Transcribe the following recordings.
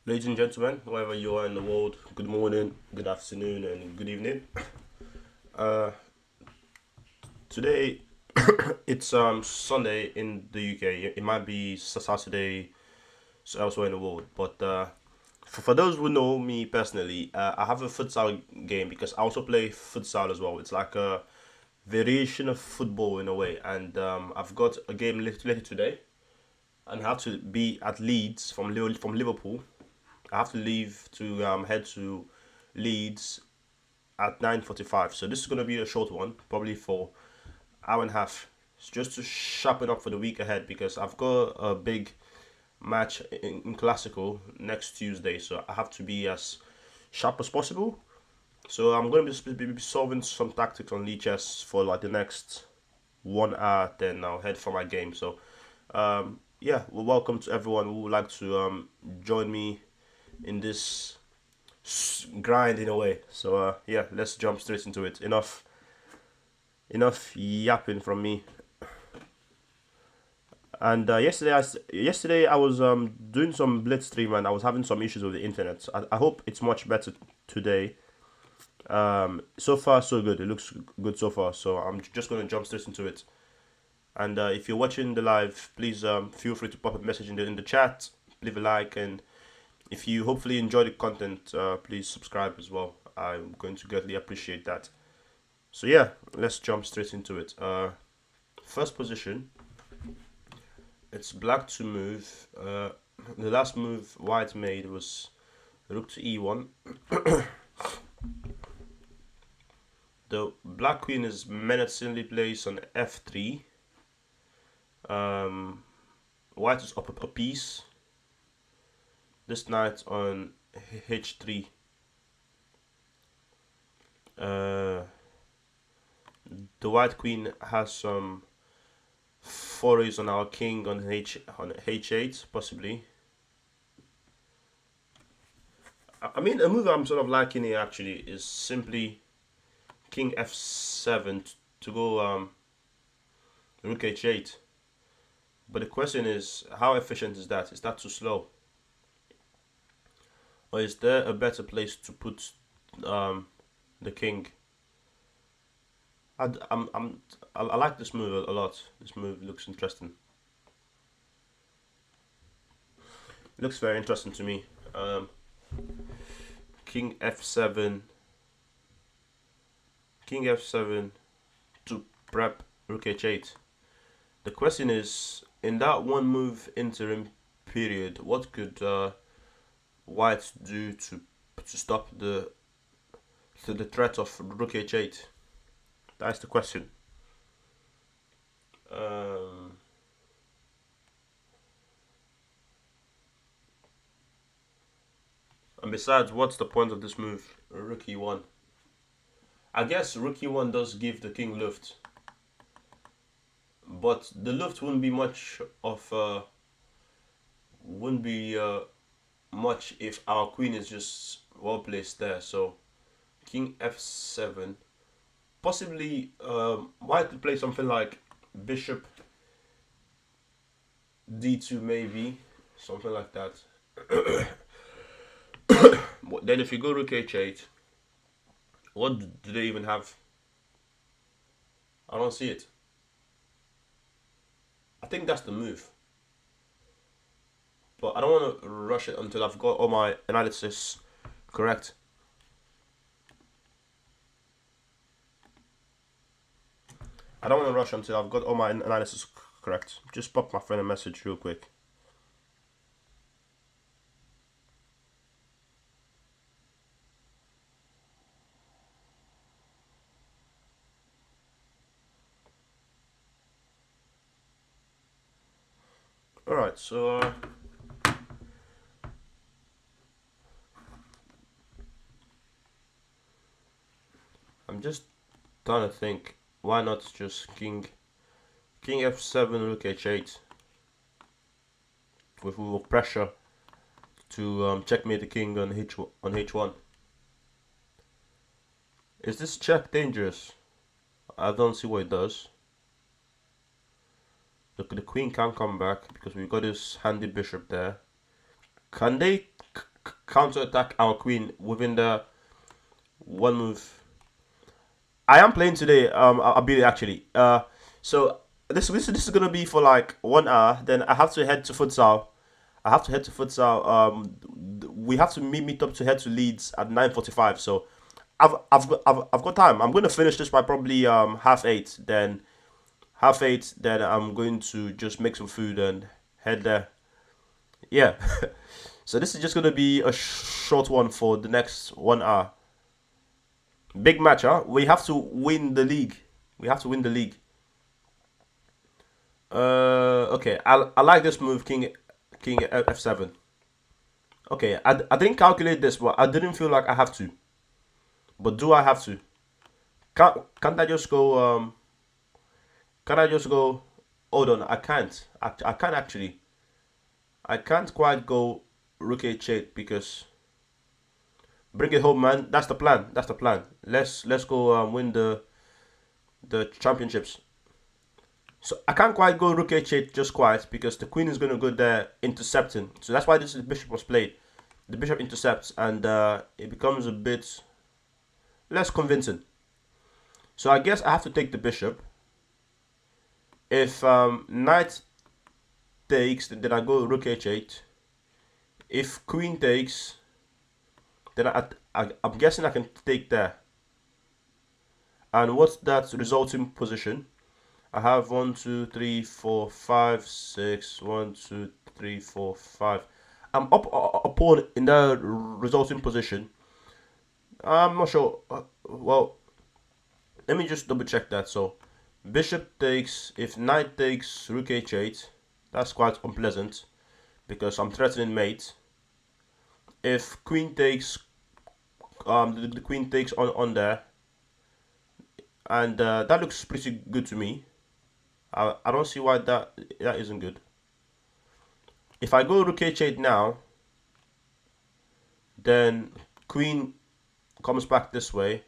Ladies and gentlemen, wherever you are in the world, good morning, good afternoon, and good evening. Uh, Today it's Sunday in the UK. It might be Saturday elsewhere in the world, but for those who know me personally, I have a futsal game because I also play futsal as well. It's like a variation of football in a way, and I've got a game later today, and I have to be at Leeds from Liverpool. I have to leave to head to Leeds at 9:45. So this is gonna be a short one, probably for hour and a half, just to sharpen up for the week ahead because I've got a big match in Classical next Tuesday. So I have to be as sharp as possible. So I'm gonna be solving some tactics on Lichess for like the next 1 hour. Then I'll head for my game. So yeah, well, welcome to everyone who would like to join me in this grind in a way. So yeah, let's jump straight into it. Enough yapping from me. And yesterday I was doing some blitz stream and I was having some issues with the internet. I hope it's much better today. So far so good. It looks good so far. So I'm just gonna jump straight into it. And if you're watching the live, please feel free to pop a message in the chat, leave a like, and if you hopefully enjoy the content, please subscribe as well. I'm going to greatly appreciate that. So yeah, let's jump straight into it. First position, it's black to move. The last move white made was rook to e1. The black queen is menacingly placed on f3. White is up a piece. This knight on h3. The white queen has some forays on our king on h8 possibly. I mean, a move I'm sort of liking here actually is simply king f7 to go rook h8. But the question is, how efficient is that? Is that too slow? Or is there a better place to put the king? I like this move a lot. This move looks interesting. It looks very interesting to me. King f7. King f7 to prep rook h8. The question is, in that one move interim period, what could white do to stop the threat of rook h8? That's the question. And besides, what's the point of this move? Rook e1. I guess rook e1 does give the king luft, but the luft wouldn't be much of wouldn't be much if our queen is just well placed there. So king f7. Possibly white could play something like bishop d2 maybe, something like that. Then if you go rook h8, what do they even have? I don't see it. I think that's the move. But I don't want to rush it until I've got all my analysis correct. I don't want to rush until I've got all my analysis correct. Just pop my friend a message real quick. Alright, so I'm just trying to think, why not just king f7 rook h8 with more pressure to checkmate the king on h1. Is this check dangerous? I don't see what it does. Look, the queen can't come back because we've got this handy bishop there. Can they counter attack our queen within the one move? I am playing today. I'll be actually. So this is gonna be for like 1 hour. Then I have to head to futsal. I have to head to futsal. We have to meet up to head to Leeds at 9:45. So I've got time. I'm gonna finish this by probably half 8. Then half 8. Then I'm going to just make some food and head there. Yeah. So this is just gonna be a short one for the next 1 hour. Big match, huh? We have to win the league. We have to win the league. Okay. I like this move, King F7. Okay, I didn't calculate this, but I didn't feel like I have to. But do I have to? Can't I just go? Can I just go? Hold on, I can't. I can't actually. I can't quite go rook h8 because bring it home, man. That's the plan. That's the plan. Let's go win the championships. So I can't quite go rook h8 just quite because the queen is going to go there intercepting. So that's why this bishop was played. The bishop intercepts and it becomes a bit less convincing. So I guess I have to take the bishop. If knight takes, then I go rook h8. If queen takes, then I'm guessing I can take there. And what's that resulting position? I have 1, 2, 3, 4, 5, 6. 1, 2, 3, 4, 5. I'm up a pawn in the resulting position. I'm not sure. Well, let me just double check that. So, bishop takes. If knight takes rook h8, that's quite unpleasant because I'm threatening mate. If queen takes, the queen takes on there, and that looks pretty good to me. I don't see why that isn't good. If I go rook h8 now, then queen comes back this way.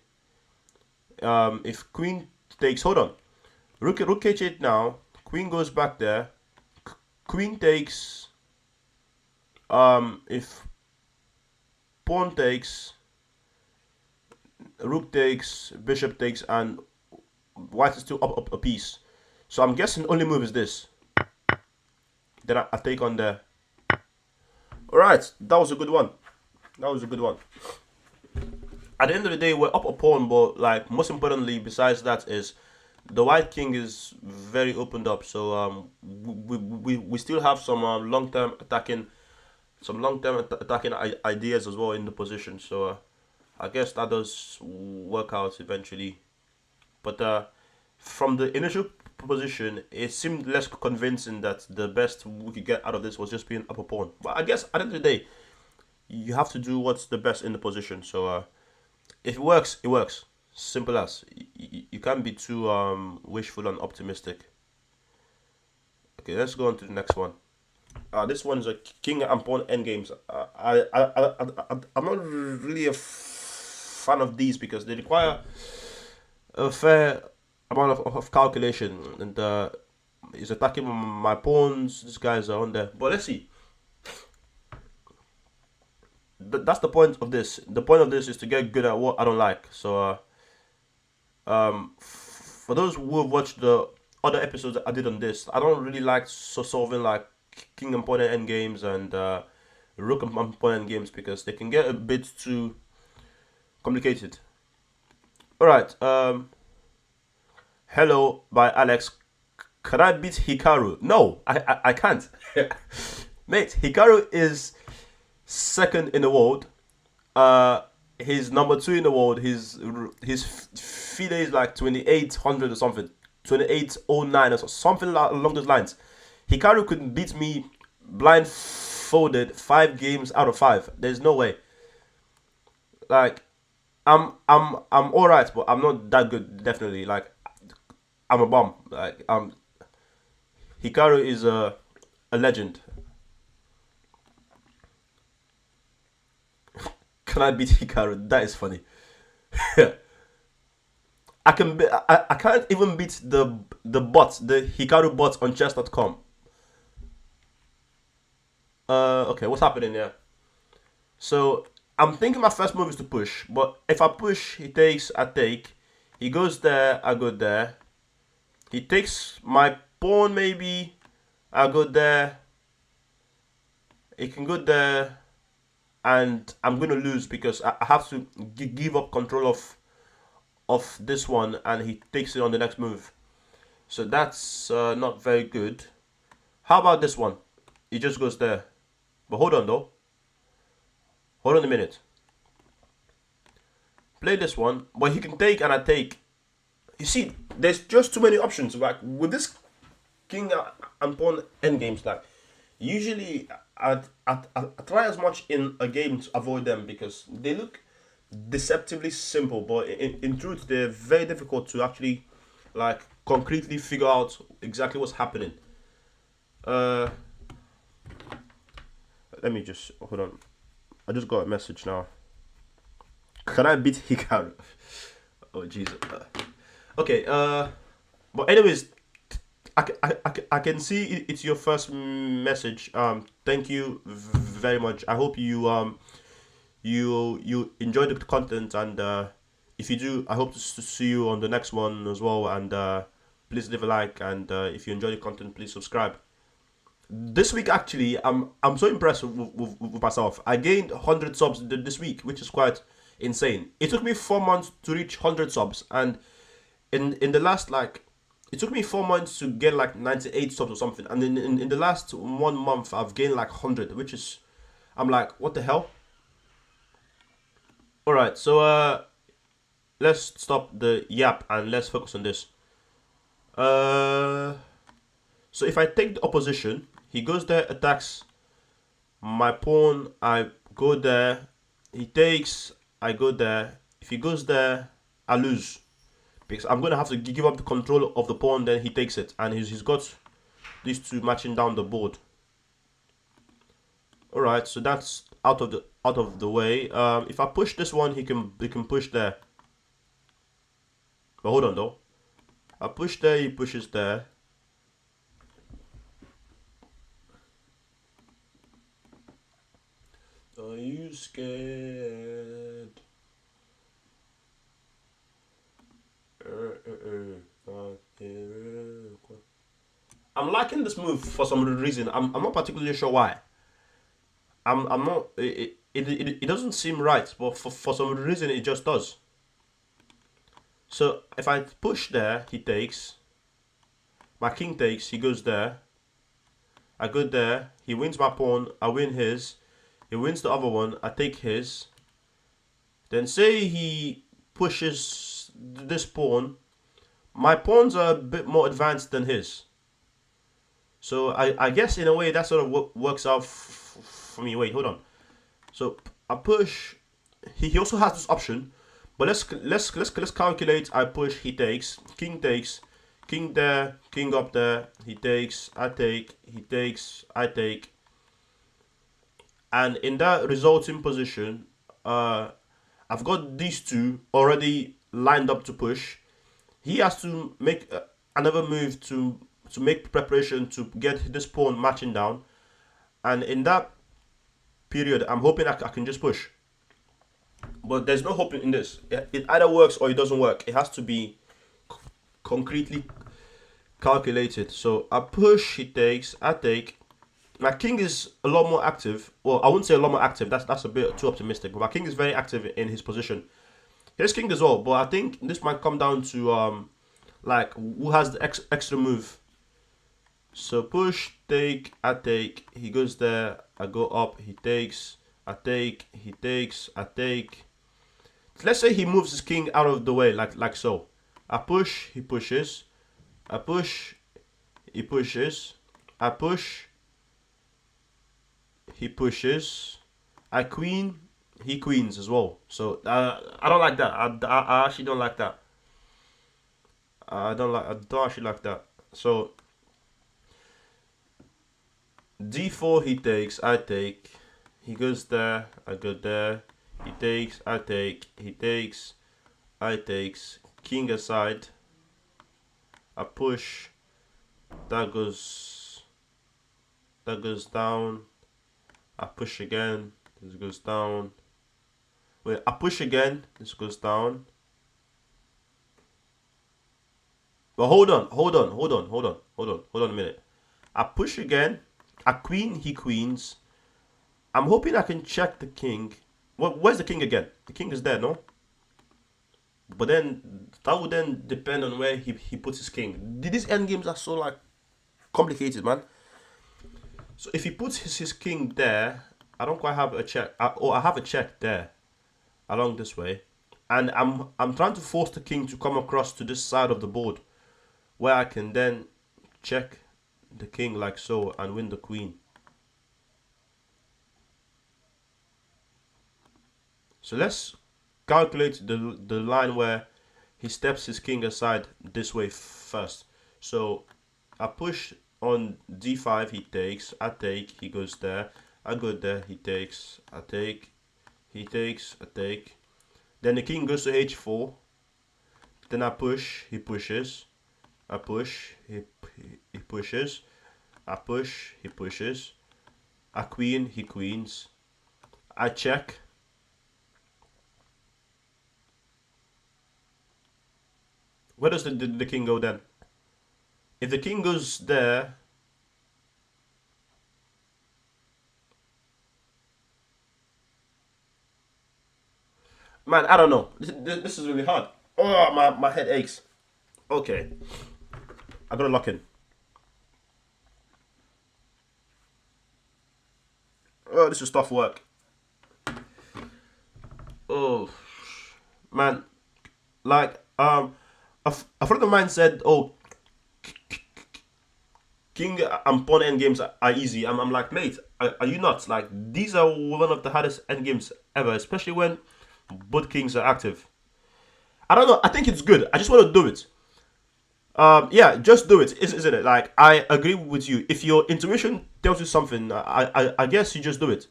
If queen takes, hold on, rook h8 now, queen goes back there. Queen takes. If pawn takes, rook takes, bishop takes, and white is still up a piece. So I'm guessing the only move is this. Then I take on there. Alright, that was a good one. That was a good one. At the end of the day, we're up a pawn, but like most importantly, besides that, is the white king is very opened up. So we still have some long-term attacking, ideas as well in the position. So I guess that does work out eventually. But from the initial position, it seemed less convincing that the best we could get out of this was just being up a pawn. But I guess at the end of the day, you have to do what's the best in the position. So if it works, it works. Simple as. You can't be too wishful and optimistic. Okay, let's go on to the next one. This one's a king and pawn endgames. I'm not really a fan of these because they require a fair amount of calculation, and he's attacking my pawns. These guys are on there, but let's see. That's the point of this. The point of this is to get good at what I don't like. So, for those who have watched the other episodes I did on this, I don't really like solving like king and pawn end games and rook and pawn end games because they can get a bit too complicated. All right. Hello by Alex. Can I beat Hikaru? No, I can't. Mate, Hikaru is second in the world. He's number 2 in the world. His FIDE is like 2800 or something. 2809 or something along those lines. Hikaru could beat me blindfolded 5 games out of 5. There's no way. Like, I'm alright, but I'm not that good, definitely. Like, I'm a bum. Like, Hikaru is a legend. Can I beat Hikaru? That is funny. I can't even beat the bot, the Hikaru bot on chess.com. Okay, what's happening here? So I'm thinking my first move is to push, but if I push, he takes, I take. He goes there, I go there. He takes my pawn, maybe. I go there. He can go there, and I'm gonna lose because I have to give up control of this one, and he takes it on the next move. So that's not very good. How about this one? He just goes there. But hold on though. Hold on a minute. Play this one, but he can take and I take. You see, there's just too many options. Like with this king and pawn endgames, like usually I try as much in a game to avoid them because they look deceptively simple, but in truth they're very difficult to actually like concretely figure out exactly what's happening. Uh, Let me just hold on. I just got a message now. Can I beat Hikaru? Oh Jesus. Okay. But anyways, I can see it's your first message. Thank you very much. I hope you enjoy the content, and if you do, I hope to see you on the next one as well. And please leave a like, and if you enjoy the content, please subscribe. This week, actually, I'm so impressed with myself. I gained 100 subs this week, which is quite insane. It took me 4 months to reach 100 subs, and in the last like it took me 4 months to get like 98 subs or something, and in the last 1 month I've gained like 100, which is I'm like, what the hell? All right, so let's stop the yap and let's focus on this. uh so if I take the opposition, he goes there, attacks my pawn, I go there, he takes, I go there. If he goes there, I lose because I'm gonna have to give up the control of the pawn. Then he takes it, and he's got these two matching down the board. All right, so that's out of the way. If I push this one, he can push there. But hold on though. I push there, he pushes there. Are you scared? I'm liking this move for some reason. I'm not particularly sure why. I'm not. It doesn't seem right, but for some reason it just does. So if I push there, he takes. My king takes. He goes there. I go there. He wins my pawn. I win his. He wins the other one. I take his. Then say he pushes this pawn. My pawns are a bit more advanced than his. So I guess in a way that sort of works out for me. Wait, hold on. So I push. He also has this option, but let's calculate. I push. He takes. King takes. King there. King up there. He takes. I take. He takes. I take. And in that resulting position, I've got these two already lined up to push. He has to make another move to make preparation to get this pawn matching down, and in that period, I'm hoping I can just push. But there's no hope in this. It either works or it doesn't work. It has to be concretely calculated. So I push, he takes, I take. My king is a lot more active. Well, I wouldn't say a lot more active. That's a bit too optimistic. But my king is very active in his position. His king as well. But I think this might come down to like who has the extra move. So push, take, I take. He goes there. I go up. He takes. I take. He takes. I take. Let's say he moves his king out of the way, like so. I push. He pushes. I push. He pushes. I push. He pushes. I queen. He queens as well. So I don't like that. I actually don't like that. I don't actually like that. So d4 he takes, I take. He goes there, I go there. He takes, I take. He takes, I takes. King aside. I push. That goes down. I push again. This goes down. Wait, I push again. This goes down. But hold on a minute. I push again. I queen, he queens. I'm hoping I can check the king. Where's the king again? The king is there, no? But then that would then depend on where he puts his king. These endgames are so like complicated, man. So if he puts his king there, I don't quite have a check. I have a check there, along this way, and I'm trying to force the king to come across to this side of the board, where I can then check the king like so and win the queen. So let's calculate the line where he steps his king aside this way first. So I push on d5, he takes, I take, he goes there, I go there, he takes, I take, he takes, I take. Then the king goes to h4. Then I push, he pushes. I push, he pushes. I push, he pushes. I queen, he queens. I check. Where does the king go then? If the king goes there, man, I don't know. This is really hard. Oh, my head aches. Okay, I gotta lock in. Oh, this is tough work. Oh, man, like a friend of mine said, "Oh, king and pawn endgames are easy." I'm like, mate, are you nuts? Like, these are one of the hardest endgames ever, especially when both kings are active. I don't know. I think it's good. I just want to do it. Yeah, just do it, isn't it? Like, I agree with you. If your intuition tells you something, I guess you just do it.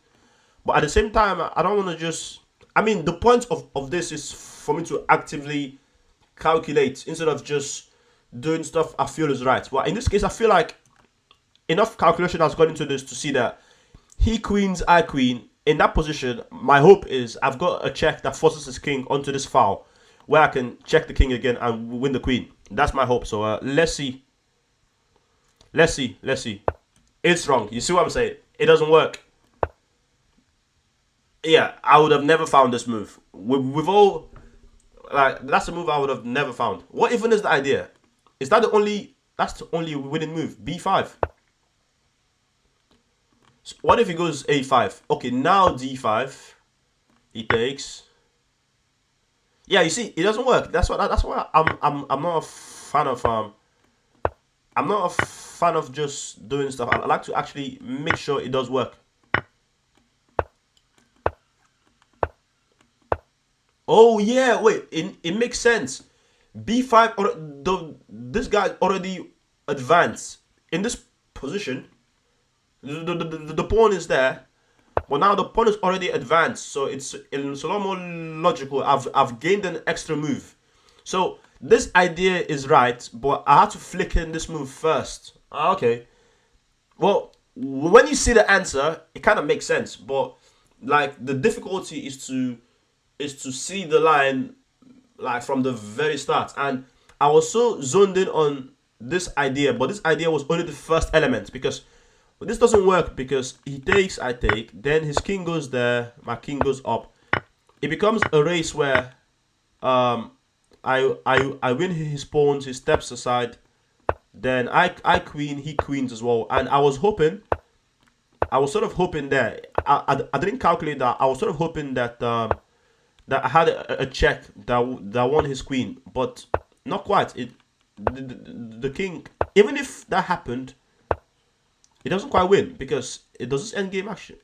But at the same time, I don't want to just. I mean, the point of this is for me to actively calculate instead of just doing stuff I feel is right. But in this case, I feel like enough calculation has gone into this to see that he queens, I queen. In that position, my hope is I've got a check that forces his king onto this file where I can check the king again and win the queen. That's my hope. So let's see. Let's see. Let's see. It's wrong. You see what I'm saying? It doesn't work. Yeah, I would have never found this move. We've all like that's a move I would have never found. What even is the idea? Is that the only? That's the only winning move. B5. So what if he goes A5? Okay, now D5. He takes. Yeah, you see, it doesn't work. That's why I'm not a fan of I'm not a fan of just doing stuff. I like to actually make sure it does work. Oh yeah, wait, it makes sense. B5 or this guy already advanced in this position. The pawn is there, but now the pawn is already advanced, so it's a lot more logical. I've gained an extra move, so this idea is right, but I have to flick in this move first. Okay, well, when you see the answer, it kind of makes sense, but like the difficulty is to see the line like from the very start, and I was so zoned in on this idea, but this idea was only the first element because. But this doesn't work because he takes, I take, then his king goes there, my king goes up. It becomes a race where I win his pawns, he steps aside, then I queen, he queens as well. And I was sort of hoping there. I didn't calculate that. I was sort of hoping that that I had a check that won his queen, but not quite. The king, even if that happened. It doesn't quite win because it does this end game action.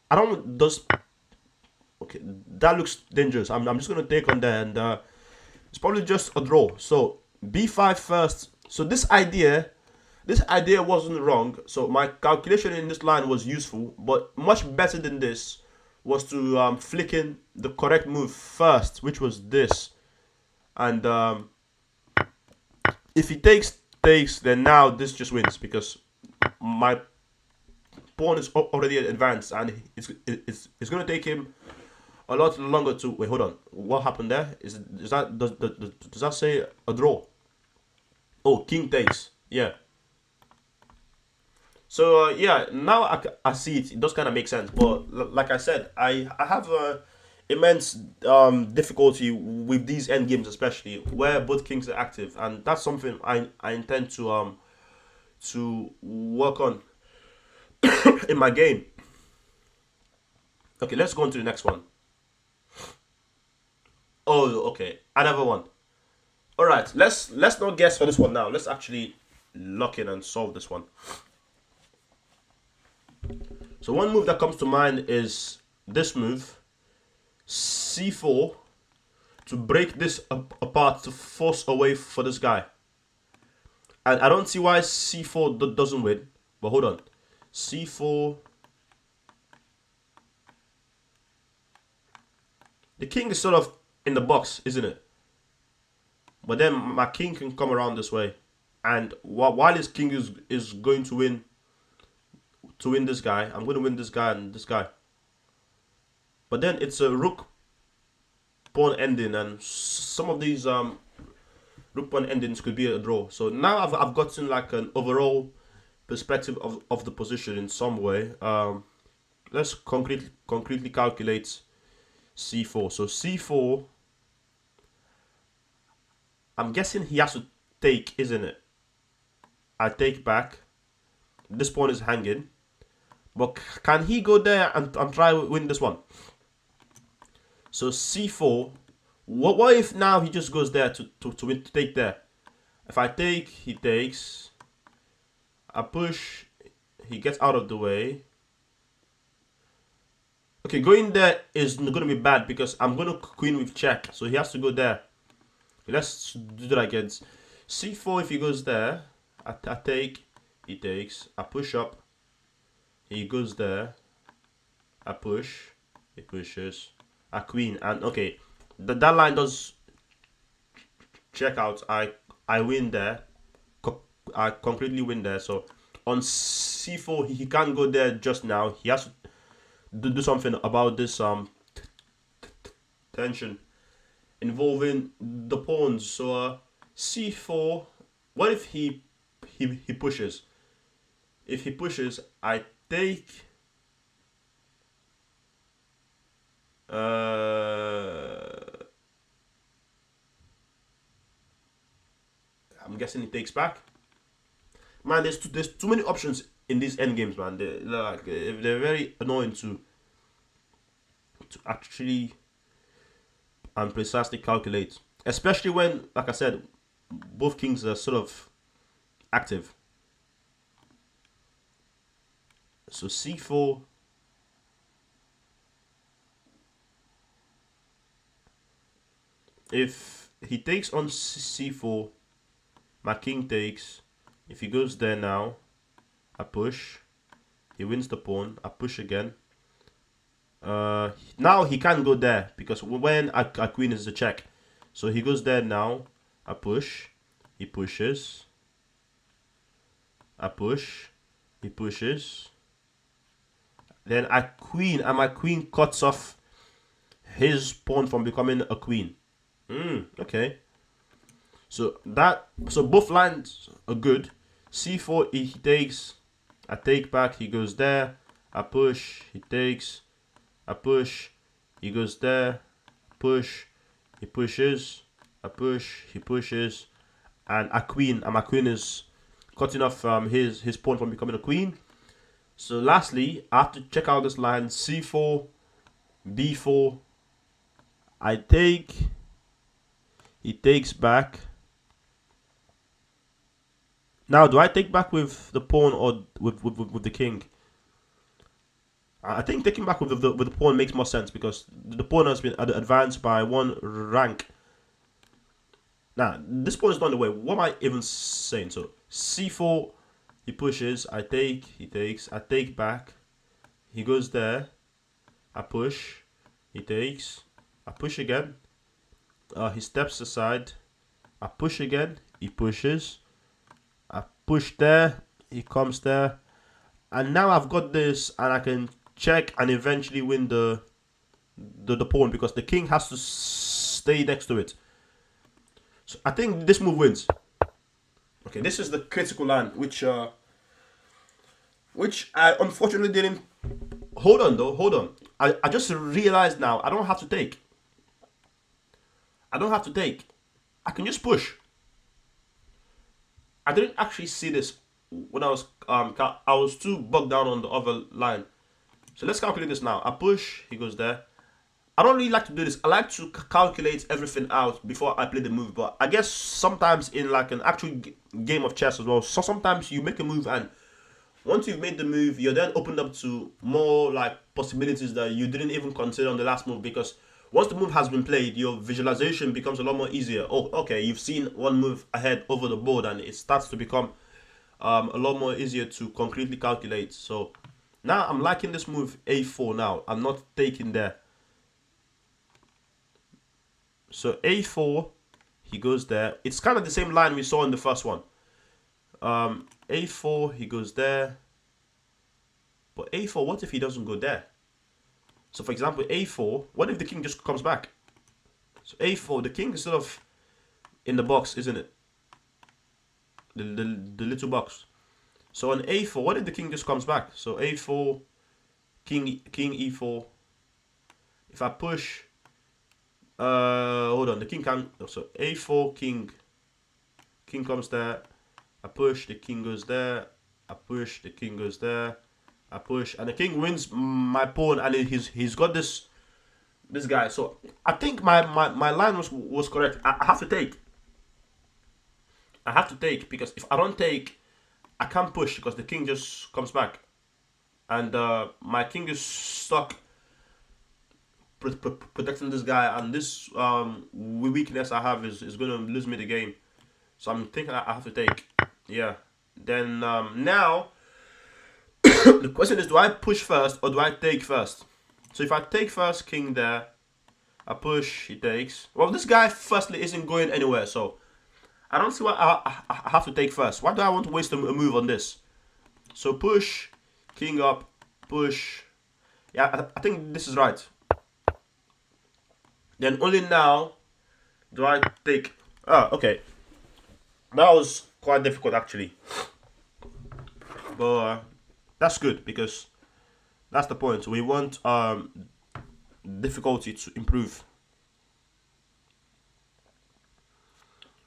I don't does. Okay, that looks dangerous. I'm just gonna take on there, and it's probably just a draw. So b5 first. So this idea wasn't wrong. So my calculation in this line was useful, but much better than this was to flick in the correct move first, which was this, and if he takes, then now this just wins because my pawn is already advanced, and it's going to take him a lot longer to wait. Hold on, what happened there? Is that does that say a draw? Oh, king takes. Yeah. So yeah, now I see it. It does kind of make sense. But like I said, I have a immense difficulty with these end games, especially where both kings are active, and that's something I intend to work on in my game. Okay, let's go on to the next one. Oh, okay, another one. All right, let's not guess for this one now. Let's actually lock in and solve this one. So one move that comes to mind is this move, c4, to break this apart to force a way for this guy. And I don't see why c4 doesn't win. But hold on, c4. The king is sort of in the box, isn't it? But then my king can come around this way, and while his king is going to win this guy, I'm going to win this guy and this guy. But then it's a rook pawn ending, and some of these rook pawn endings could be a draw. So now I've gotten like an overall perspective of the position in some way. Let's concretely calculate c4. So c4, I'm guessing he has to take, isn't it? I take back. This pawn is hanging. But can he go there and try to win this one? So c4. What if now he just goes there to win, to take there? If I take, he takes. I push, he gets out of the way. Okay, going there is going to be bad because I'm going to queen with check. So he has to go there. Let's do that again. c4, if he goes there, I take, he takes. I push up, he goes there. I push, he pushes. I queen, and okay, that line does check out. I win there. I completely win there. So on c4, he can't go there just now. He has to do something about this tension involving the pawns. So c4. What if he pushes? If he pushes, I take. I'm guessing he takes back. Man, there's too many options in these end games, man. They're very annoying to actually and precisely calculate, especially when, like I said, both kings are sort of active. So c4. If he takes on c4, my king takes. If he goes there now, I push. He wins the pawn. I push again. Now he can't go there because when I queen is a check. So he goes there now. I push. He pushes. I push. He pushes. Then I queen, and my queen cuts off his pawn from becoming a queen. Okay. So both lines are good. c4, he takes. I take back. He goes there. I push. He takes. I push. He goes there. Push. He pushes. I push. He pushes. And I queen. And my queen is cutting off his pawn from becoming a queen. So lastly, I have to check out this line. c4, b4. I take. He takes back. Now, do I take back with the pawn or with the king? I think taking back with the pawn makes more sense because the pawn has been advanced by one rank. Now, this pawn is not in the way. What am I even saying? So, c4, he pushes. I take. He takes. I take back. He goes there. I push. He takes. I push again. He steps aside. I push again. He pushes. I push there. He comes there. And now I've got this, and I can check and eventually win the pawn because the king has to stay next to it. So I think this move wins. Okay, this is the critical line, which I unfortunately didn't. Hold on though, hold on. I just realized now I don't have to take. I don't have to take. I can just push. I didn't actually see this when I was too bogged down on the other line. So let's calculate this now. I push, he goes there. I don't really like to do this. I like to calculate everything out before I play the move. But I guess sometimes in like an actual game of chess as well, so sometimes you make a move and once you've made the move, you're then opened up to more like possibilities that you didn't even consider on the last move because once the move has been played, your visualization becomes a lot more easier. Oh, okay, you've seen one move ahead over the board and it starts to become a lot more easier to concretely calculate. So now I'm liking this move a4 now. I'm not taking there. So a4, he goes there. It's kind of the same line we saw in the first one. A4, he goes there. But A4, what if he doesn't go there? So for example, A4, what if the king just comes back? So A4, the king is sort of in the box, isn't it? The little box. So on A4, what if the king just comes back? So A4, king E4. If I push, hold on, the king can, so A4, king comes there. I push, the king goes there. I push, the king goes there. I push, and the king wins my pawn, and he's got this guy. So I think my line was correct. I have to take. I have to take because if I don't take, I can't push because the king just comes back, and my king is stuck protecting this guy, and this weakness I have is going to lose me the game. So I'm thinking I have to take. Yeah. Then now the question is, do I push first or do I take first? So if I take first, king there, I push, he takes. Well, this guy firstly isn't going anywhere, so I don't see why I have to take first. Why do I want to waste a move on this? So push, king up, push. Yeah, I think this is right. Then only now do I take. Ah, okay. That was quite difficult actually. But that's good because that's the point. We want difficulty to improve.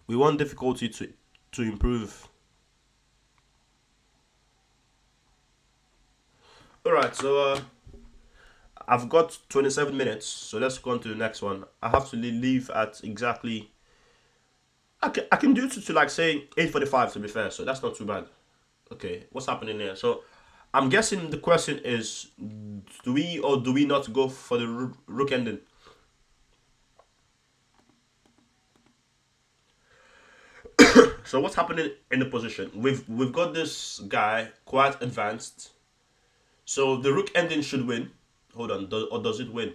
We want difficulty to improve. Alright, so I've got 27 minutes, so let's go on to the next one. I have to leave at exactly. I can do to like say 8:45 to be fair, so that's not too bad. Okay, what's happening there? So I'm guessing the question is, do we or do we not go for the rook ending? So what's happening in the position? We've got this guy quite advanced. So the rook ending should win. Hold on, or does it win?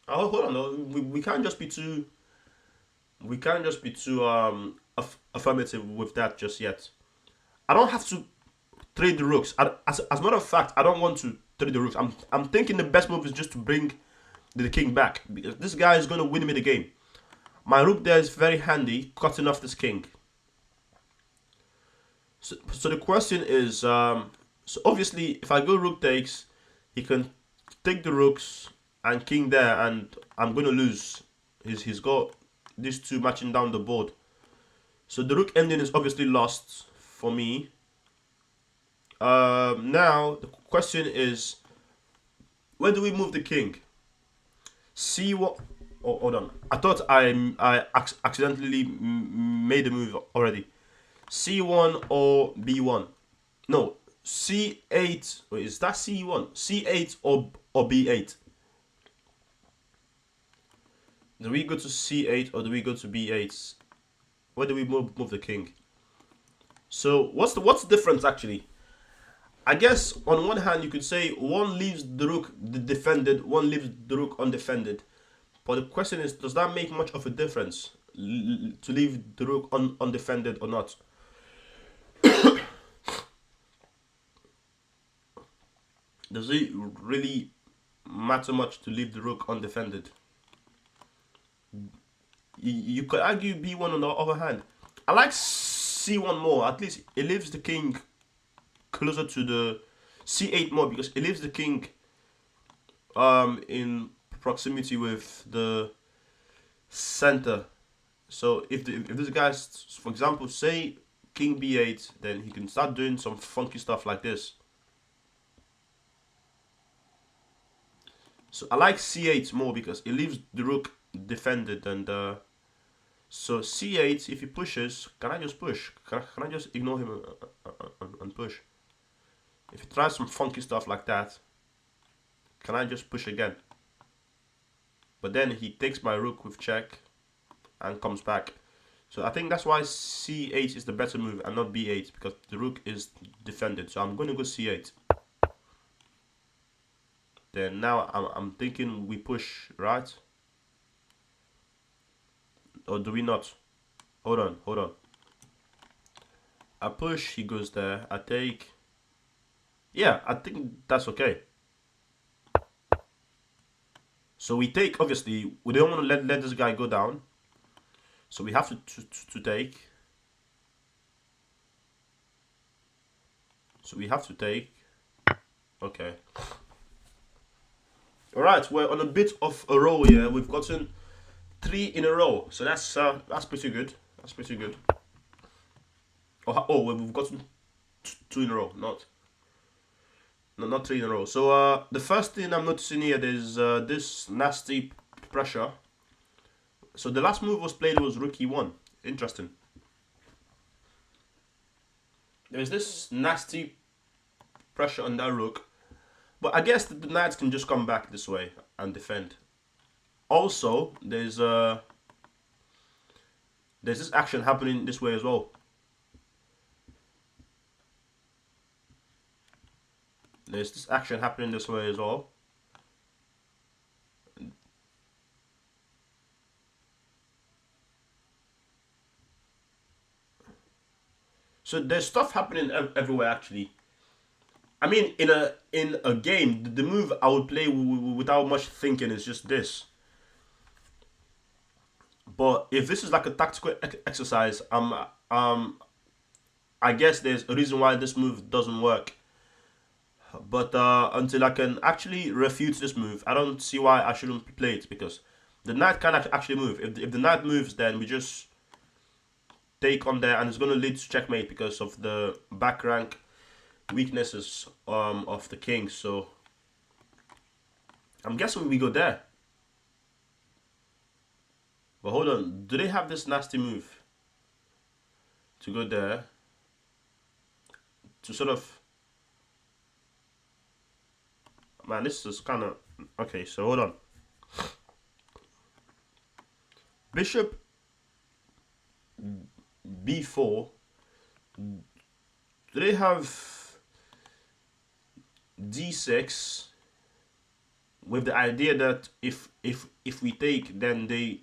Oh, hold on, no, we can't just be too. We can't just be too affirmative with that just yet. I don't have to trade the rooks. As a matter of fact, I don't want to trade the rooks. I'm thinking the best move is just to bring the king back because this guy is gonna win me the game. My rook there is very handy, cutting off this king. So the question is, so obviously if I go rook takes, he can take the rooks and king there, and I'm gonna lose. He's got these two matching down the board. So the rook ending is obviously lost for me. Now the question is, where do we move the king? See what? Oh, hold on. I thought I accidentally made a move already. C1 or B1? No, C8. Wait, is that C1? C8 or B8? Do we go to C8 or do we go to B8? Where do we move the king? So what's the difference actually? I guess on one hand you could say one leaves the rook defended, one leaves the rook undefended. But the question is, does that make much of a difference to leave the rook undefended or not? Does it really matter much to leave the rook undefended? You could argue b1 on the other hand. I like c1 more. At least it leaves the king closer to the c8 more because it leaves the king in proximity with the center. So if this guy's, for example, say king b8, then he can start doing some funky stuff like this. So I like c8 more because it leaves the rook defended, and so c8, if he pushes, can I just push? Can I just ignore him and push? If he tries some funky stuff like that, can I just push again? But then he takes my rook with check and comes back. So I think that's why c8 is the better move and not b8, because the rook is defended. So I'm going to go c8. Then now I'm thinking we push, right? Or do we not? Hold on. I push, he goes there. I take. Yeah, I think that's okay. So we take, obviously, we don't want to let this guy go down. So we have to take. So we have to take. Okay. Alright, we're on a bit of a roll here. We've gotten 3 in a row. So that's pretty good. That's pretty good. Oh, we've gotten 2 in a row, not 3 in a row. So the first thing I'm noticing here is this nasty pressure. So the last move was played was rook e1. Interesting. There's this nasty pressure on that rook. But I guess the knights can just come back this way and defend. Also, there's this action happening this way as well. There's this action happening this way as well. So there's stuff happening everywhere actually. I mean, in a game, the move I would play without much thinking is just this. But if this is like a tactical exercise, I guess there's a reason why this move doesn't work. But until I can actually refute this move, I don't see why I shouldn't play it, because the knight can actually move. If the knight moves, then we just take on there, and it's going to lead to checkmate because of the back rank weaknesses of the king. So I'm guessing we go there. But hold on, do they have this nasty move to go there to sort of? Man, this is kind of okay. So hold on. Bishop b4. Do they have d6 with the idea that if we take, then they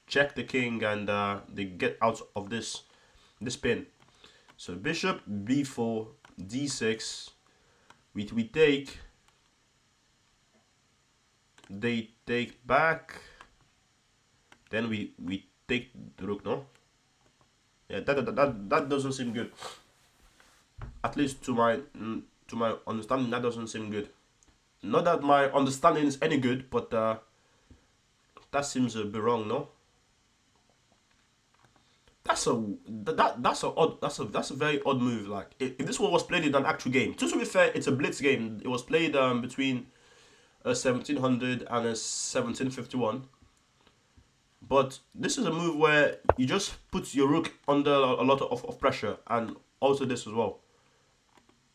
check the king and they get out of this pin? So bishop b4, d6. We take. They take back. Then we take the rook. No. Yeah, that doesn't seem good. At least to my understanding, that doesn't seem good. Not that my understanding is any good, but that seems a bit wrong, no? That's a very odd move. Like if this one was played in an actual game, just to be fair, it's a blitz game. It was played between a 1700 and a 1751. But this is a move where you just put your rook under a lot of pressure, and also this as well.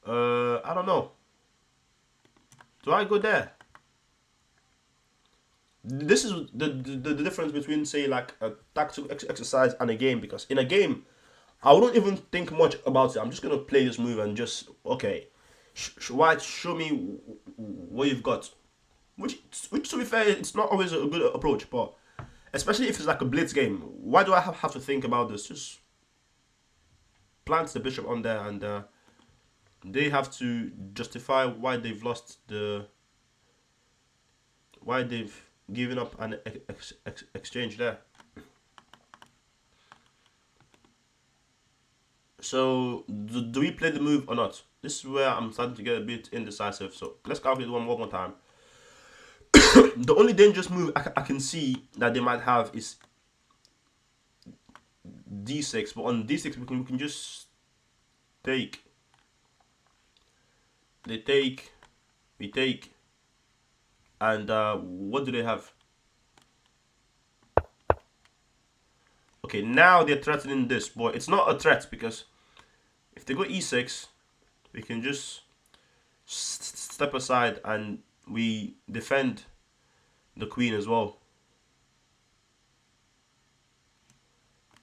I don't know. Do I go there? This is the difference between, say, like a tactical exercise and a game, because in a game, I wouldn't even think much about it. I'm just going to play this move and just, okay, white, show me what you've got. Which, to be fair, it's not always a good approach, but especially if it's like a blitz game, why do I have to think about this? Just plant the bishop on there and they have to justify why they've lost why they've given up an exchange there. So do we play the move or not? This is where I'm starting to get a bit indecisive. So let's calculate one more time. The only dangerous move I can see that they might have is d6, but on d6 we can just take. They take, we take, and what do they have? Okay, now they're threatening this, but it's not a threat because if they go e6, we can just step aside and we defend the queen as well.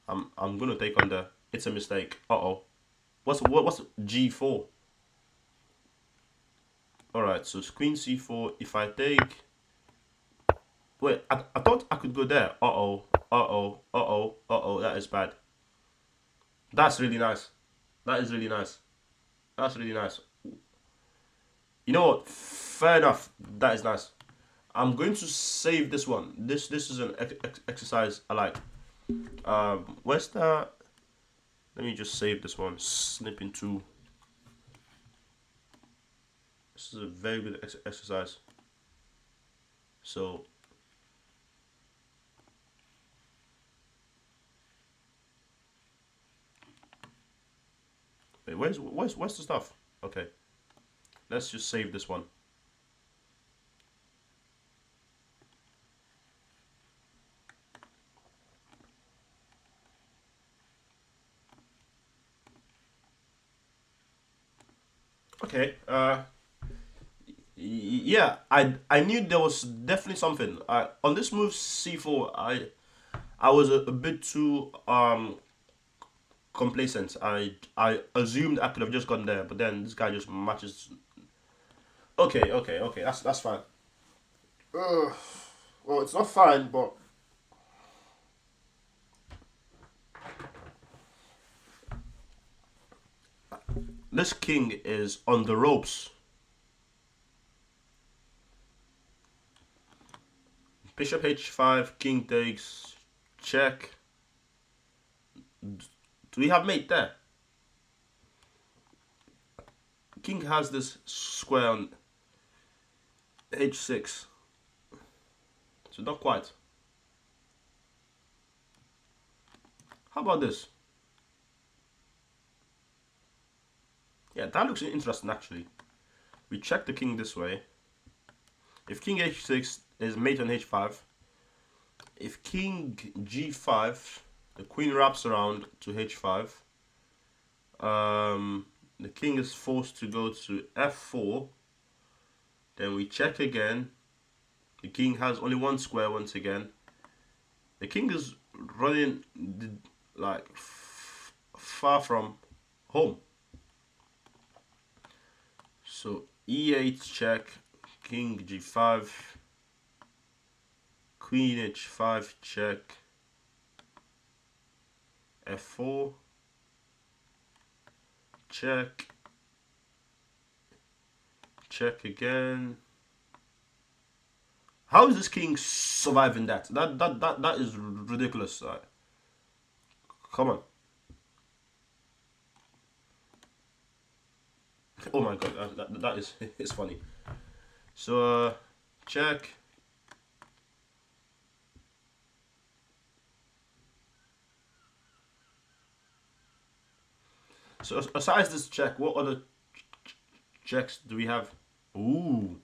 I'm gonna take on the. It's a mistake. What's g4? All right, so queen c4. If I take, wait, I thought I could go there. That is bad. That's really nice. That is really nice. That's really nice. You know what? Fair enough. That is nice. I'm going to save this one. This is an exercise I like. Where's the? Let me just save this one. Snip into. This is a very good exercise. So. Wait, where's the stuff? Okay. Let's just save this one. Okay. Yeah, I knew there was definitely something. On this move c4, I was a bit too complacent. I assumed I could have just gone there, but then this guy just matches. Okay. That's fine. Well, it's not fine, but this king is on the ropes. Bishop h5, king takes, check. Do we have mate there? King has this square on h6. So not quite. How about this? Yeah, that looks interesting actually. We check the king this way. If king h6 is mate on h5, if king g5, the queen wraps around to h5. The king is forced to go to f4. Then we check again. The king has only one square once again. The king is running like far from home. So e8 check, king g5, queen h5 check, f4, check, check again. How is this king surviving that? That is ridiculous. Come on. Oh my god, that is it's funny. So check. So aside this check, what other checks do we have? Ooh,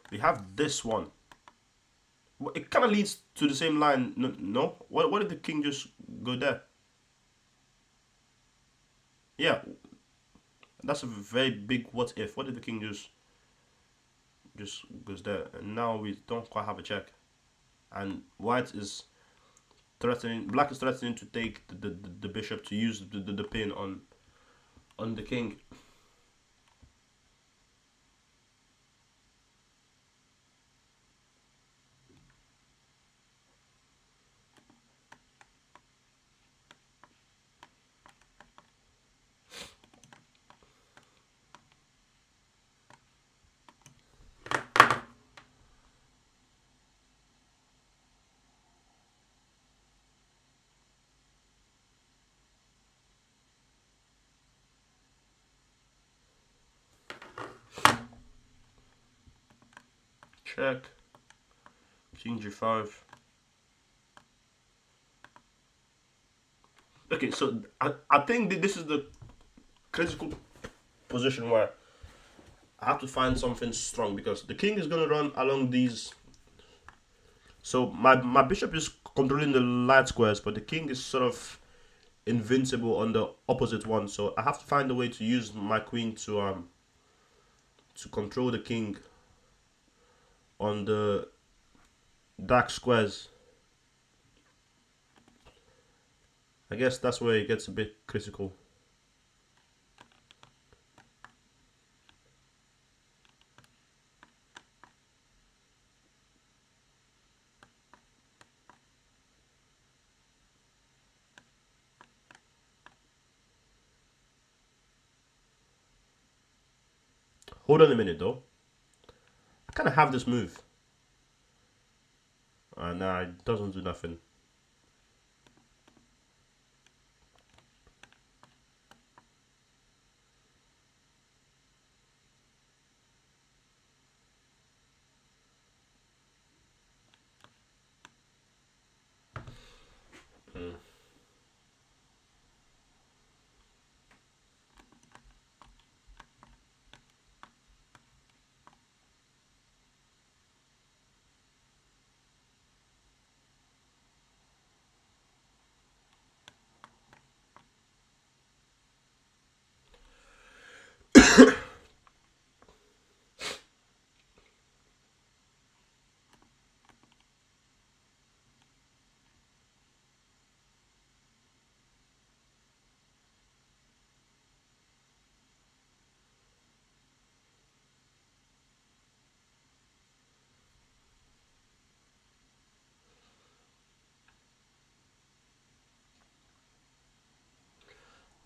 we have this one. It kind of leads to the same line. No? What if the king just go there? Yeah, that's a very big what if. What if the king just goes there? And now we don't quite have a check. And white is threatening. Black is threatening to take the bishop to use the pin on the king. check, king g5. Okay, so I think that this is the critical position where I have to find something strong because the king is gonna run along these. So my bishop is controlling the light squares, but the king is sort of invincible on the opposite one. So I have to find a way to use my queen to control the king on the dark squares. I guess that's where it gets a bit critical. Hold on a minute though. I kind of have this move. Nah, it doesn't do nothing. Mm.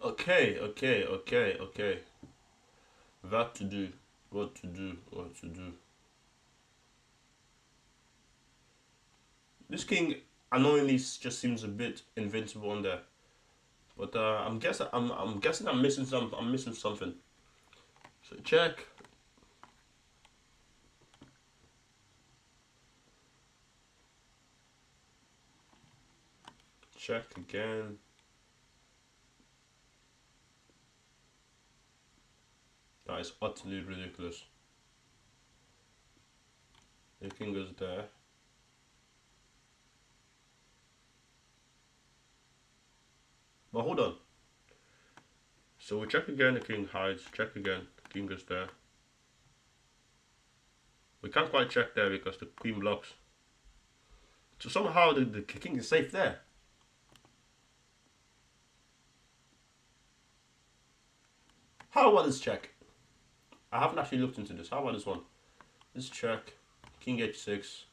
Okay. What to do? What to do? What to do? This king annoyingly just seems a bit invincible on there. But I'm guessing I'm missing some. I'm missing something. So check. Check again. That is utterly ridiculous. The king goes there. But hold on. So we check again, the king hides. Check again, the king goes there. We can't quite check there because the queen blocks. So somehow the king is safe there. How about this check? I haven't actually looked into this. How about this one? This check, king h6.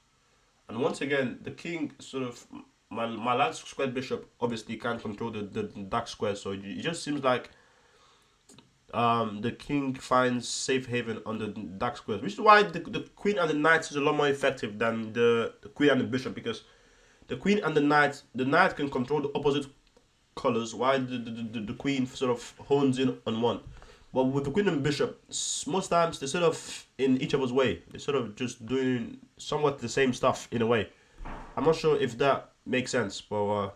And once again, the king sort of my last squared bishop obviously can't control the dark square, so it just seems like the king finds safe haven on the dark squares, which is why the queen and the knight is a lot more effective than the queen and the bishop because the queen and the knight can control the opposite colors, while the queen sort of hones in on one. But with the queen and bishop, most times they're sort of in each other's way. They're sort of just doing somewhat the same stuff in a way. I'm not sure if that makes sense, but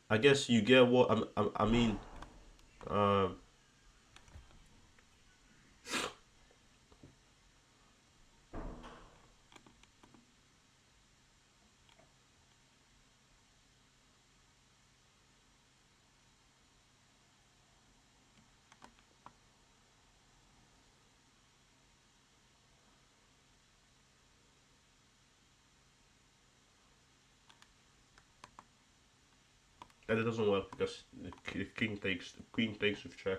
I guess you get what I mean. Uh, and it doesn't work because the king takes the queen takes with check.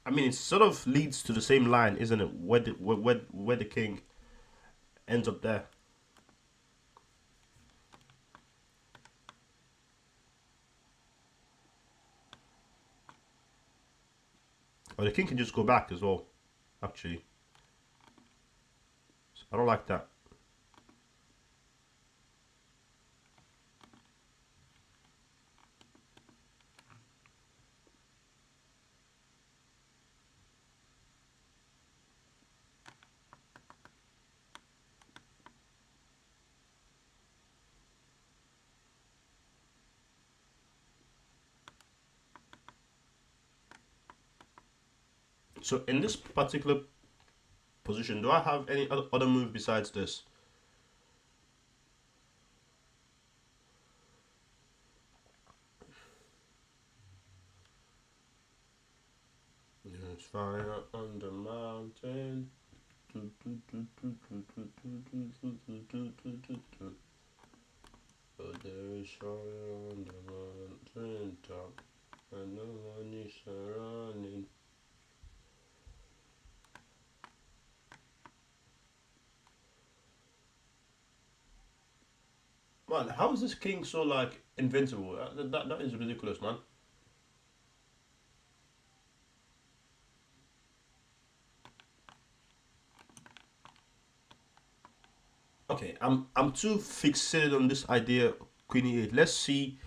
I mean, it sort of leads to the same line, isn't it? Where the king ends up there. Or the king can just go back as well, actually. So I don't like that. So in this particular position, do I have any other move besides this? It's fire on the mountain. Oh, there is fire on the mountain top, and no one is surrounding. Man, how is this king so like invincible? That is ridiculous, man. Okay, I'm too fixated on this idea, Queen E8. Let's see.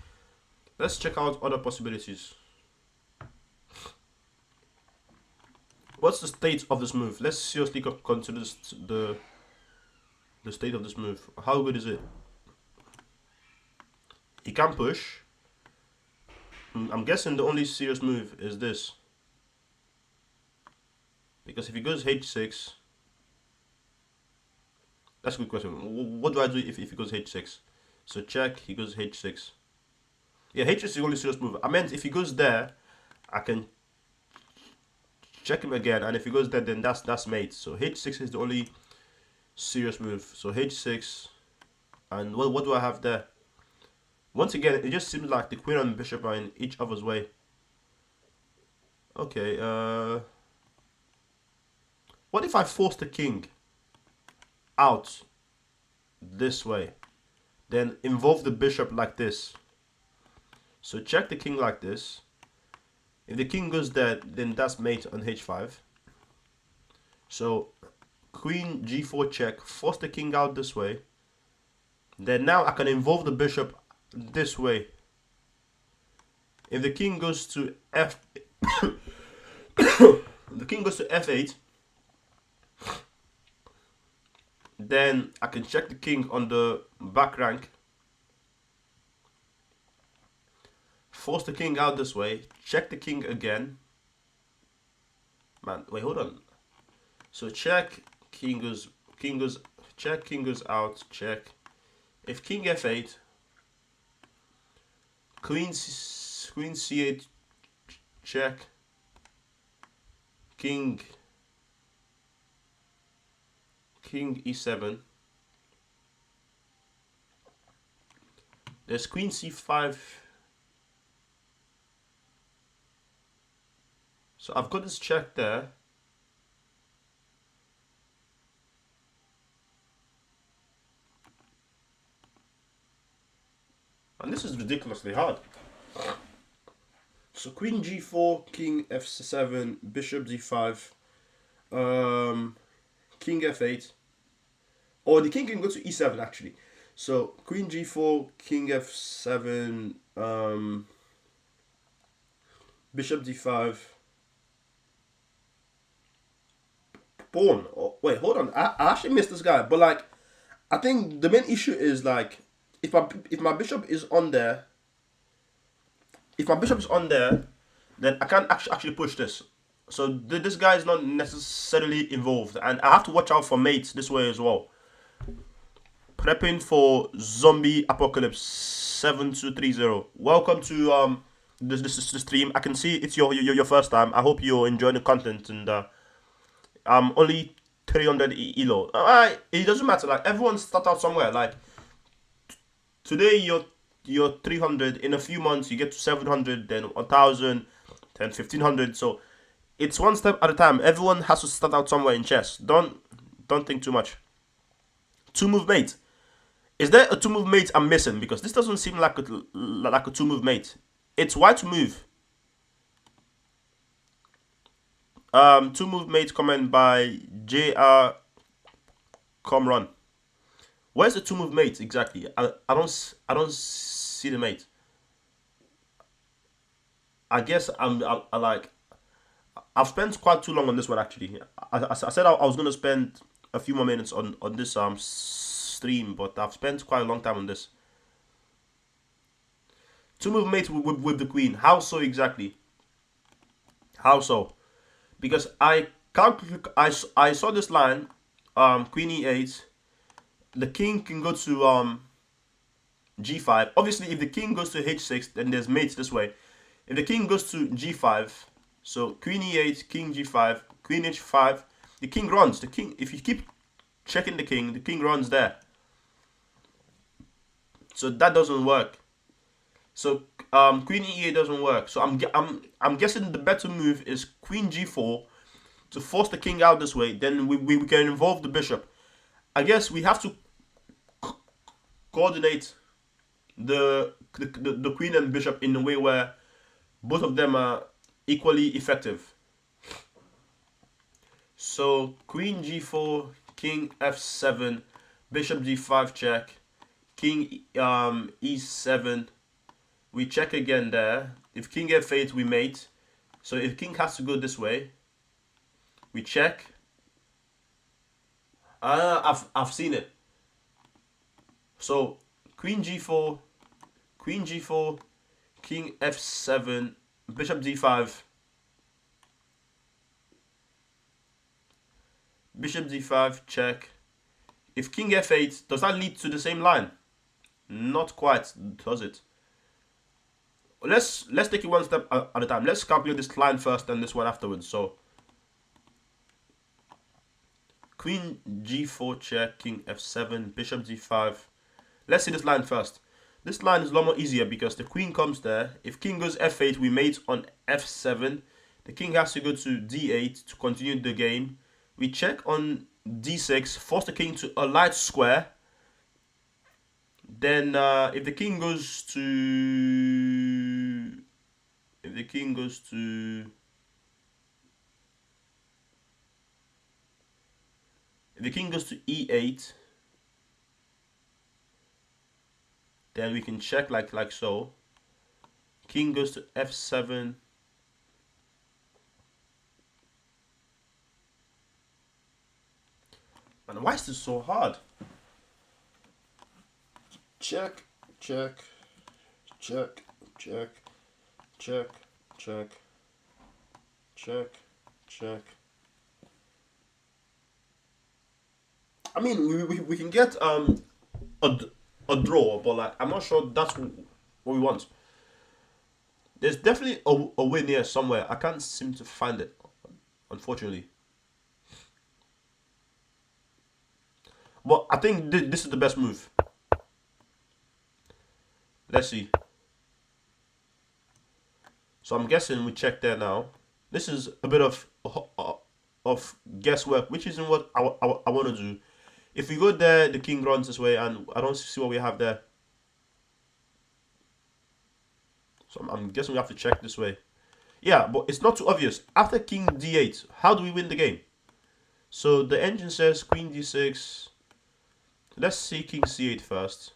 Let's check out other possibilities. What's the state of this move? Let's seriously consider the state of this move. How good is it? He can push. I'm guessing the only serious move is this. Because if he goes h6, that's a good question. What do I do if he goes h6? So check, he goes h6. Yeah, h6 is the only serious move. I meant if he goes there, I can check him again, and if he goes there, then that's mate. So h6 is the only serious move. So h6, and what do I have there? Once again, it just seems like the queen and bishop are in each other's way. Okay, what if I force the king out this way? Then involve the bishop like this. So check the king like this. If the king goes there, then that's mate on h5. So queen g4 check, force the king out this way. Then now I can involve the bishop this way. If the king goes to the king goes to f8, then I can check the king on the back rank. Force the king out this way. Check the king again. Man, wait, hold on. So check, check, king goes out, check. If king f8, queen c8, check. King e7. There's queen c5. So I've got this check there. And this is ridiculously hard. So queen g4, king f7, bishop d5, king f8. Or the king can go to e7 actually. So queen g4, king f7, bishop d5, pawn. Oh, wait, hold on. I actually missed this guy, but like, I think the main issue is like, if my bishop is on there, then I can't actually push this. So this guy is not necessarily involved, and I have to watch out for mates this way as well. Prepping for zombie apocalypse 7230. Welcome to this stream. I can see it's your first time. I hope you're enjoying the content, and I'm only 300 elo. It doesn't matter. Like everyone start out somewhere. Like today you're 300. In a few months you get to 700, then 1,000, then 1,500. So it's one step at a time. Everyone has to start out somewhere in chess. Don't think too much. Two move mate. Is there a two move mate I'm missing? Because this doesn't seem like a two move mate. It's white to move. Two move mate comment by JR Comron. Where's the two move mate exactly? I don't see the mate. I guess I like I've spent quite too long on this one actually. I said I was gonna spend a few more minutes on this stream, but I've spent quite a long time on this. Two move mate with the queen. How so exactly? How so? Because I saw this line, queen e8. The king can go to g5. Obviously, if the king goes to h6, then there's mates this way. If the king goes to g5, so queen e8, king g5, queen h5, the king runs. The king, if you keep checking the king runs there. So that doesn't work. So queen e8 doesn't work. So I'm guessing the better move is queen g4 to force the king out this way. Then we can involve the bishop. I guess we have to coordinate the queen and bishop in a way where both of them are equally effective. So queen g4, king f7, bishop g5 check, king e7. We check again there. If king f8, we mate. So if king has to go this way, we check. I've seen it. So queen g4, king f7, bishop d5, bishop d5 check. If king f8, does that lead to the same line? Not quite, does it? Let's take it one step at a time. Let's calculate this line first and this one afterwards. So queen g4 check, king f7, bishop d5. Let's see this line first. This line is a lot more easier because the queen comes there. If king goes f8, we mate on f7. The king has to go to d8 to continue the game. We check on d6, force the king to a light square. Then if the king goes to e8, then we can check like so. King goes to f7. And why is this so hard? Check, check, check, check, check, check, check, check. I mean, we can get a draw, but like I'm not sure that's what we want. There's definitely a win here somewhere. I can't seem to find it, unfortunately. But I think this is the best move. Let's see. So I'm guessing we check there now. This is a bit of guesswork, which isn't what I want to do. If we go there, the king runs this way, and I don't see what we have there. So I'm guessing we have to check this way. Yeah, but it's not too obvious. After king d8, how do we win the game? So the engine says queen d6. Let's see king c8 first.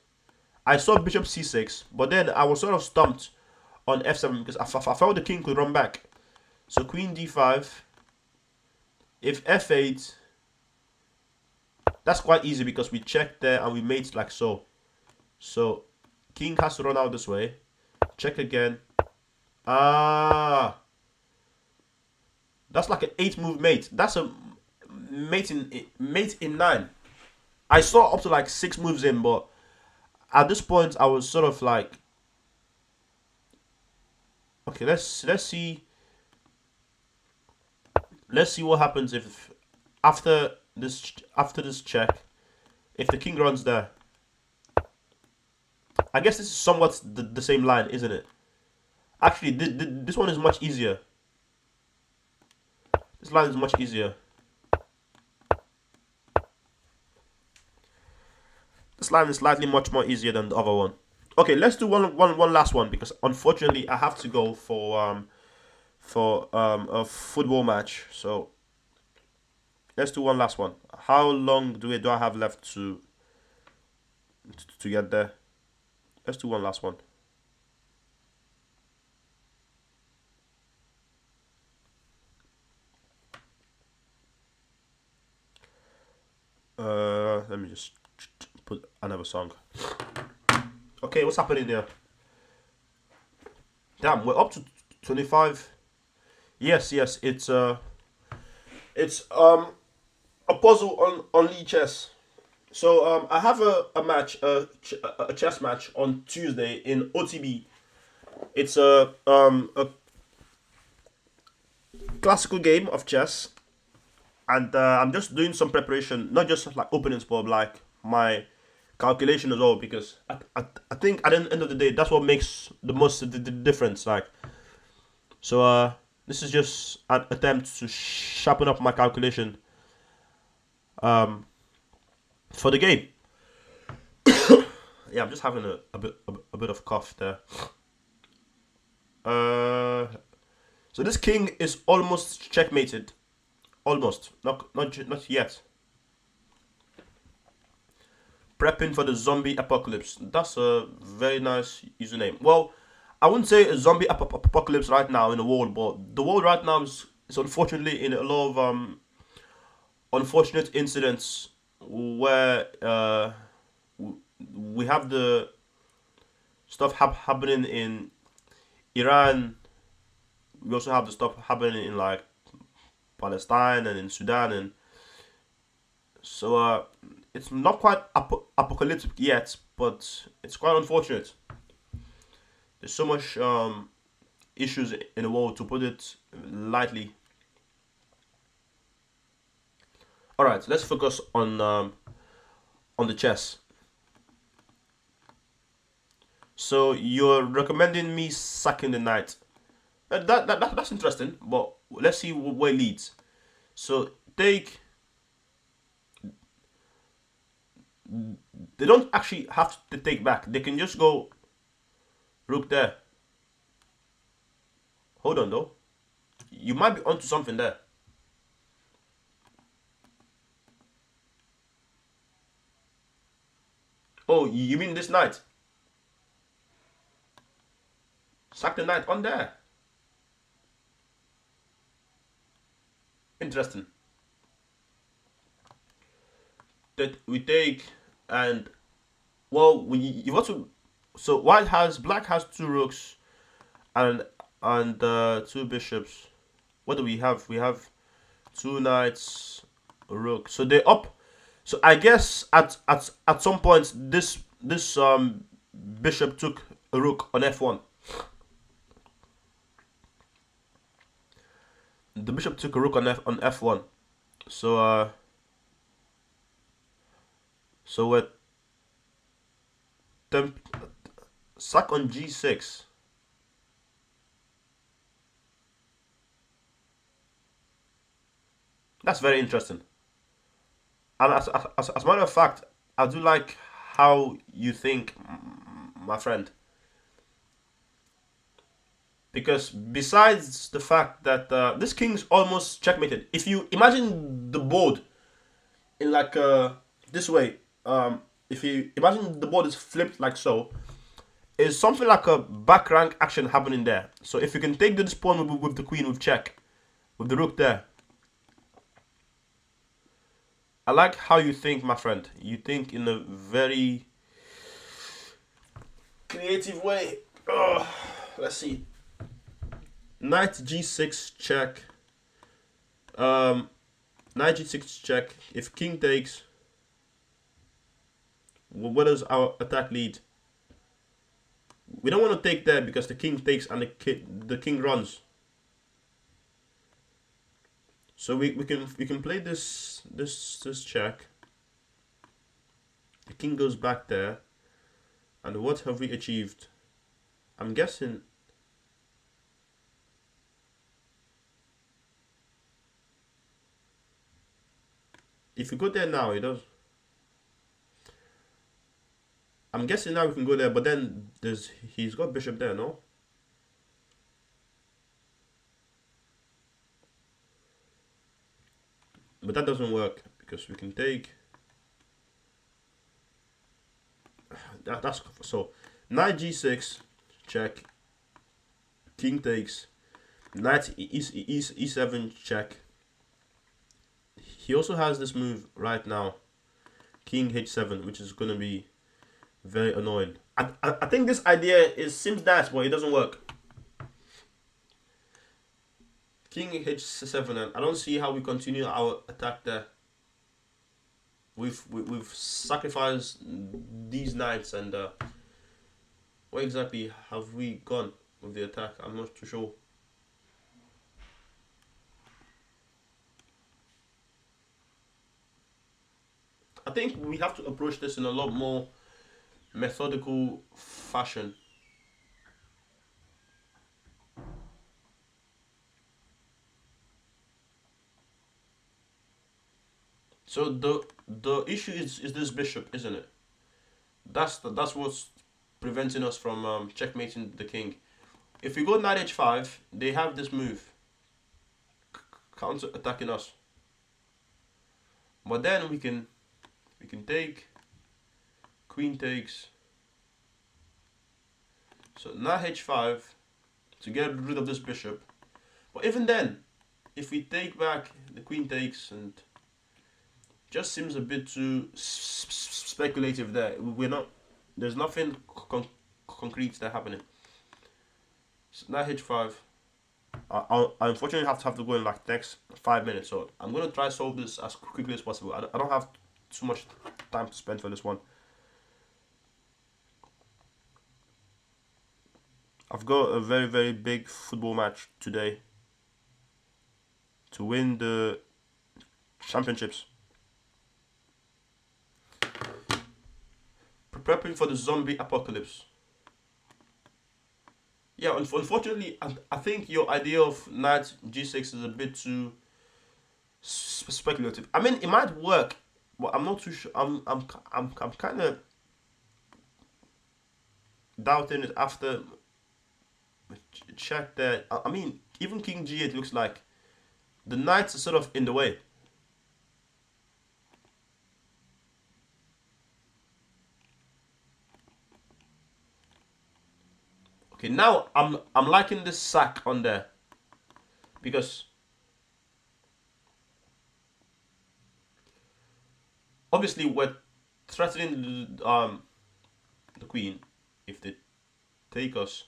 I saw bishop c6, but then I was sort of stumped on f7 because I felt the king could run back. So queen d5. If f8, that's quite easy because we check there and we mate like so. So king has to run out this way. Check again. Ah, that's like an 8-move mate. That's a mate in 9. I saw up to like 6 moves in, but at this point I was sort of like, okay, let's see what happens if after this check, if the king runs there. I guess this is somewhat the same line, isn't it? Actually, this one is much easier. This line is much easier. This line is slightly much more easier than the other one. Okay, let's do one last one because unfortunately I have to go for a football match. So let's do one last one. How long do I have left to get there? Let's do one last one. Let me just put another song. Okay, what's happening there? Damn, we're up to 25. Yes, it's a puzzle on Lichess. So I have a match, a chess match on Tuesday in OTB. It's a classical game of chess, and I'm just doing some preparation, not just like openings, but like my calculation as well. Because I think at the end of the day, that's what makes the most of the difference. Like, so this is just an attempt to sharpen up my calculation for the game. Yeah, I'm just having a bit of cough there. So this king is almost checkmated. Almost, not yet. Prepping for the zombie apocalypse. That's a very nice username. Well, I wouldn't say a zombie apocalypse right now in the world, but the world right now is unfortunately in a lot of unfortunate incidents where we have the stuff happening in Iran. We also have the stuff happening in like Palestine and in Sudan, and so it's not quite apocalyptic yet, but it's quite unfortunate. There's so much issues in the world, to put it lightly. All right, let's focus on the chess. So you're recommending me sacking the knight. That's interesting, but let's see where it leads. So take. They don't actually have to take back. They can just go rook there. Hold on though. You might be onto something there. Oh, you mean this knight? Sack the knight on there. Interesting. That we take, and well, you want to. So black has two rooks and two bishops. What do we have? We have two knights, a rook. So they're up. So I guess at some point this bishop took a rook on f1. The bishop took a rook on f1. So so we're sack on g6. That's very interesting. And as a matter of fact, I do like how you think, my friend. Because besides the fact that this king's almost checkmated, if you imagine the board in like this way, if you imagine the board is flipped like so, is something like a back rank action happening there. So if you can take this pawn with the queen with check, with the rook there. I like how you think, my friend. You think in a very creative way. Ugh. Let's see. Knight g6 check. Knight g6 check. If king takes, where does our attack lead? We don't want to take there because the king takes and the king runs. So we can play this check. The king goes back there, and what have we achieved? I'm guessing. If you go there now, it does. I'm guessing now we can go there, but then he's got bishop there, no? But that doesn't work because we can take that's so knight g6 check, king takes, knight e7 check. He also has this move right now, king h7, which is gonna be very annoying. I think this idea seems nice, but it doesn't work. King h7, and I don't see how we continue our attack there. We've sacrificed these knights, and where exactly have we gone with the attack? I'm not too sure. I think we have to approach this in a lot more methodical fashion. So the issue is this bishop, isn't it? That's what's preventing us from checkmating the king. If we go knight h5, they have this move, counter attacking us. But then we can take, queen takes. So knight h5 to get rid of this bishop. But even then, if we take back, the queen takes, and just seems a bit too speculative there. We're not. There's nothing concrete that happening. So knight h5. I unfortunately have to go in like next 5 minutes, so I'm gonna try solve this as quickly as possible. I don't have too much time to spend for this one. I've got a very big football match today to win the championships. Preparing for the zombie apocalypse. Yeah, unfortunately, I think your idea of knight g6 is a bit too speculative. I mean, it might work, but I'm not too sure. I'm kind of doubting it after check there. I mean, even king g8 looks like the knights are sort of in the way. Okay, now I'm liking this sack on there because obviously we're threatening the queen if they take us.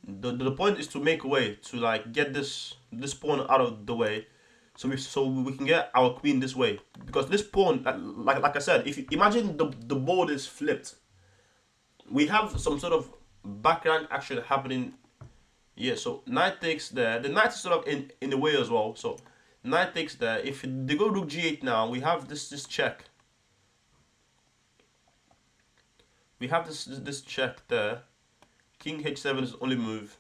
The point is to make a way to like get this pawn out of the way, so we can get our queen this way, because this pawn, like I said, if you imagine the board is flipped, we have some sort of background action happening. Yeah, so knight takes there. The knight is sort of in the way as well. So knight takes there. If they go rook g8 now, we have this check. We have this check there. King h7 is the only move,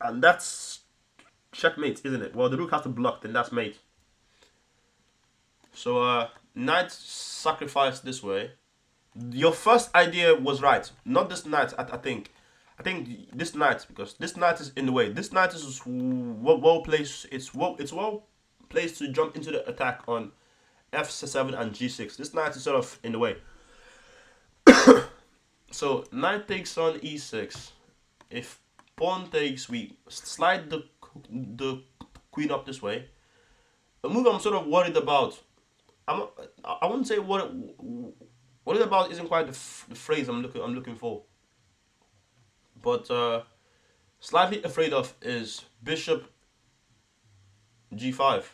and that's checkmate, isn't it? Well, the rook has to block, then that's mate. So knight sacrifice this way. Your first idea was right, not this knight. I think this knight, because this knight is in the way. This knight is well placed. It's well placed to jump into the attack on f7 and g6. This knight is sort of in the way. So knight takes on e6. If pawn takes, we slide the queen up this way. A move I'm sort of worried about. I wouldn't say worried about isn't quite the phrase I'm looking for. But slightly afraid of is bishop g5,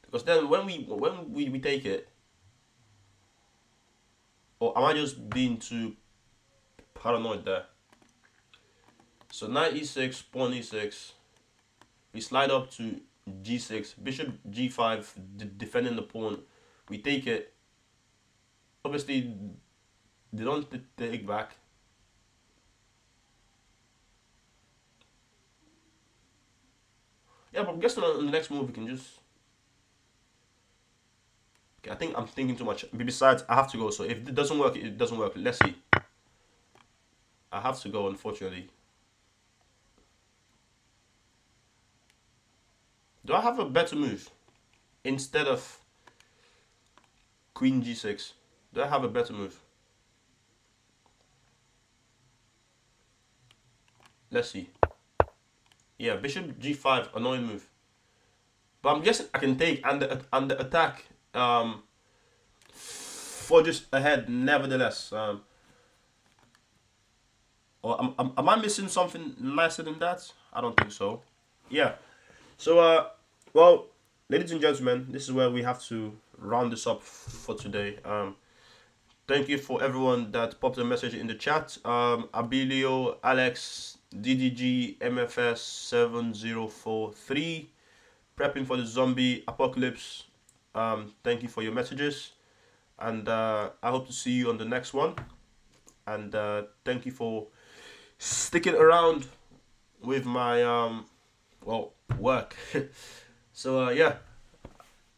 because then when we take it, or am I just being too paranoid there? So knight e6, pawn e6, we slide up to g6, bishop g5, defending the pawn. We take it. Obviously, they don't take back. Yeah, but I'm guessing on the next move we can just Okay, I think I'm thinking too much. Besides, I have to go. So if it doesn't work, it doesn't work. Let's see. I have to go, unfortunately. Do I have a better move instead of Queen G6? Do I have a better move? Let's see. Yeah, Bishop G5, annoying move. But I'm guessing I can take and the attack forges ahead. Nevertheless, or am I missing something nicer than that? I don't think so. Yeah. So well, ladies and gentlemen, this is where we have to round this up for today. Thank you for everyone that popped a message in the chat. Abilio, Alex, DDG, MFS 7043, prepping for the zombie apocalypse. Thank you for your messages, and I hope to see you on the next one. And thank you for sticking around with my well, work. So yeah,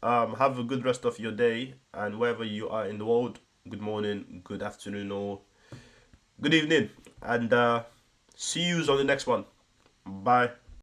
have a good rest of your day, and wherever you are in the world, good morning, good afternoon, or good evening, and see you on the next one. Bye.